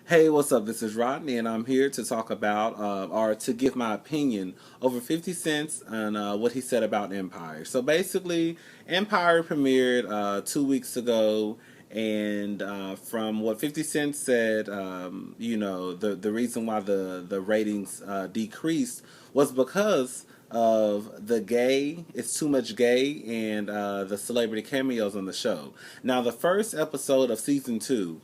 Hey, what's up? This is Rodney, and I'm here to talk about, or to give my opinion over 50 Cent and what he said about Empire. So basically, Empire premiered 2 weeks ago, and from what 50 Cent said, the reason why the ratings decreased was because of the gay, it's too much gay, and the celebrity cameos on the show. Now, the first episode of season two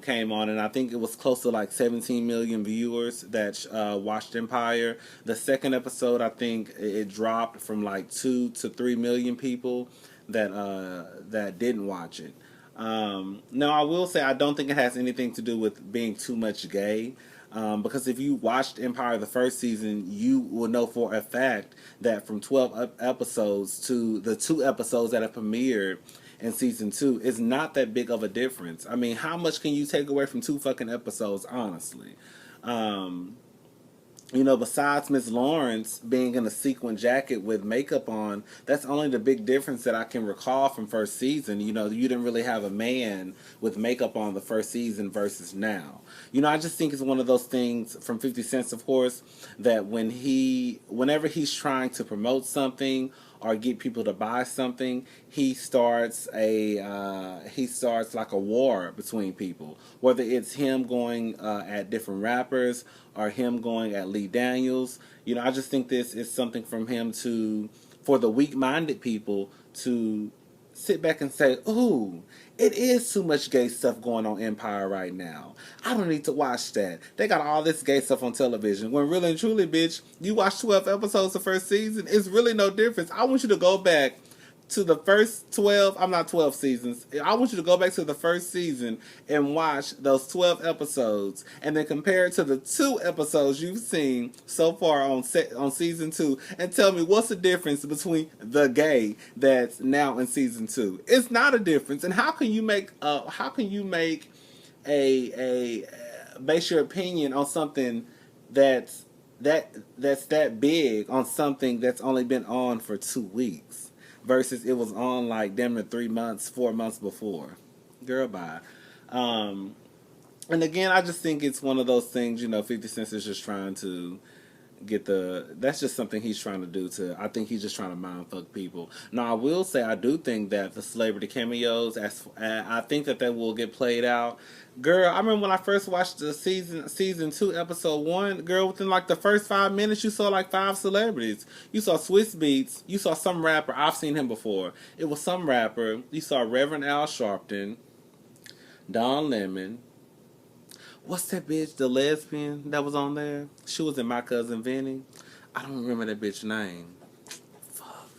came on, and I think it was close to like 17 million viewers that watched Empire. The second episode, I think it dropped from like 2 to 3 million people that didn't watch it. Now, I will say I don't think it has anything to do with being too much gay. Because if you watched Empire the first season, you will know for a fact that from 12 episodes to the 2 episodes that have premiered in season two is not that big of a difference. I mean, how much can you take away from two fucking episodes, honestly? Um, besides Miss Lawrence being in a sequin jacket with makeup on, that's only the big difference that I can recall from first season. You didn't really have a man with makeup on the first season versus now. I just think it's one of those things from 50 Cent, of course, that whenever he's trying to promote something or get people to buy something, he starts like a war between people. Whether it's him going at different rappers or him going at Lee Daniels, I just think this is something from him for the weak-minded people to sit back and say, "Ooh, it is too much gay stuff going on Empire right now. I don't need to watch that. They got all this gay stuff on television." When really and truly, bitch, you watch 12 episodes the first season, it's really no difference. I want you to go back to the first 12, I'm not 12 seasons. I want you to go back to the first season and watch those 12 episodes and then compare it to the 2 episodes you've seen so far on season 2 and tell me what's the difference between the gay that's now in season 2. It's not a difference. And how can you make a base your opinion on something that's that big on something that's only been on for 2 weeks versus it was on like damn near 3 months, 4 months before? Girl, bye. Um, and again, I just think it's one of those things. 50 Cent is just trying to that's just something he's trying to do. I think he's just trying to mind fuck people. Now, I will say I do think that the celebrity cameos, I think that will get played out. Girl, I remember when I first watched the season 2 episode 1. Girl, within like the first 5 minutes, you saw like 5 celebrities. You saw Swiss Beats. You saw some rapper. I've seen him before. It was some rapper. You saw Reverend Al Sharpton, Don Lemon. What's that bitch, the lesbian that was on there? She was in My Cousin Vinny. I don't remember that bitch name. Fuck.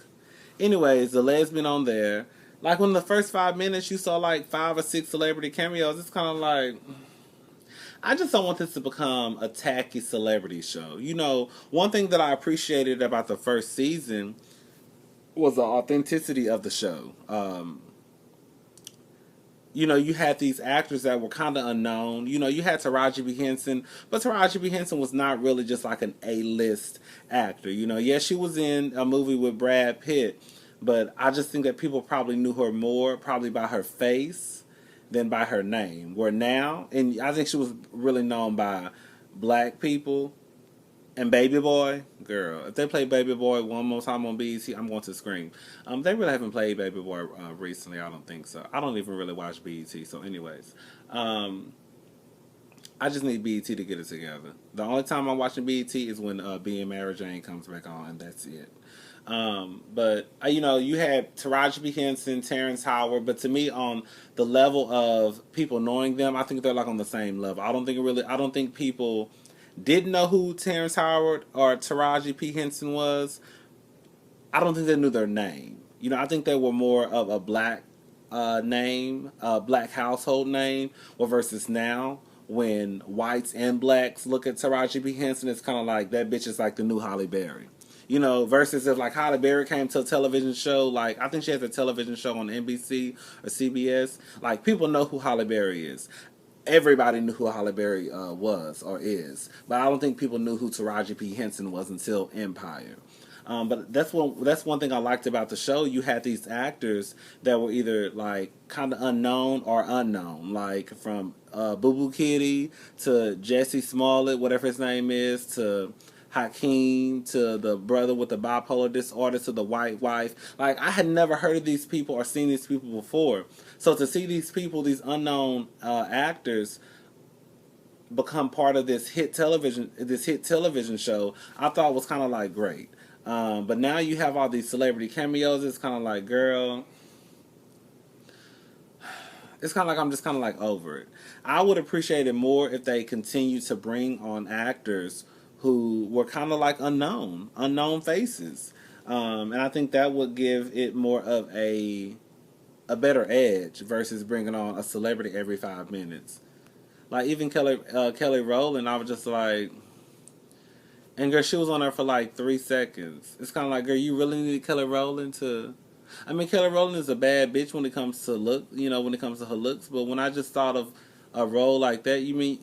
Anyways, the lesbian on there. Like when the first 5 minutes you saw like 5 or 6 celebrity cameos, it's kind of like, I just don't want this to become a tacky celebrity show. One thing that I appreciated about the first season was the authenticity of the show. You had these actors that were kind of unknown. You had Taraji B. Henson, but Taraji B. Henson was not really just like an A-list actor. Yes, she was in a movie with Brad Pitt, but I just think that people probably knew her more probably by her face than by her name. Where now, and I think she was really known by black people. And Baby Boy, girl, if they play Baby Boy one more time on BET, I'm going to scream. They really haven't played Baby Boy recently. I don't think so. I don't even really watch BET. So, anyways, I just need BET to get it together. The only time I'm watching BET is when Being Mary Jane comes back on, and that's it. But you had Taraji B. Henson, Terrence Howard, but to me, on the level of people knowing them, I think they're like on the same level. I don't think people didn't know who Terrence Howard or Taraji P. Henson was. I don't think they knew their name. I think they were more of a black name, a black household name, or versus now when whites and blacks look at Taraji P. Henson, it's kind of like that bitch is like the new Holly Berry. Versus if like Holly Berry came to a television show, like I think she has a television show on NBC or CBS, like people know who Holly Berry is. Everybody knew who Halle Berry was or is, but I don't think people knew who Taraji P. Henson was until Empire. But that's one thing I liked about the show. You had these actors that were either like kind of unknown or unknown, like from Boo Boo Kitty to Jesse Smollett, whatever his name is, to Hakeem, to the brother with the bipolar disorder, to the white wife. Like, I had never heard of these people or seen these people before. So to see these people, these unknown actors, become part of this hit television show, I thought was kind of like great. But now you have all these celebrity cameos. It's kind of like, girl, it's kind of like I'm just kind of like over it. I would appreciate it more if they continue to bring on actors who were kind of like unknown faces, and I think that would give it more of a better edge versus bringing on a celebrity every 5 minutes. Like even Kelly Rowland, I was just like, and girl, she was on there for like 3 seconds. It's kind of like, girl, you really need Kelly Rowland to. I mean, Kelly Rowland is a bad bitch when it comes to look, when it comes to her looks. But when I just thought of a role like that, you mean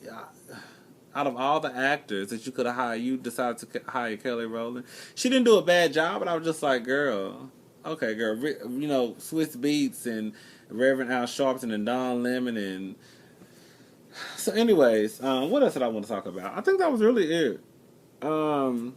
out of all the actors that you could have hired, you decided to hire Kelly Rowland. She didn't do a bad job, but I was just like, girl, okay, girl, Swiss Beats and Reverend Al Sharpton and Don Lemon and so. Anyways, what else did I want to talk about? I think that was really it. Um,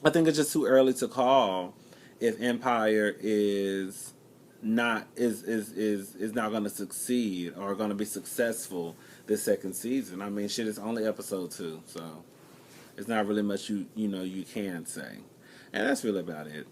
I think it's just too early to call if Empire is not going to succeed or going to be successful this second season. I mean, shit, it's only episode 2, so it's not really much you can say, and that's really about it.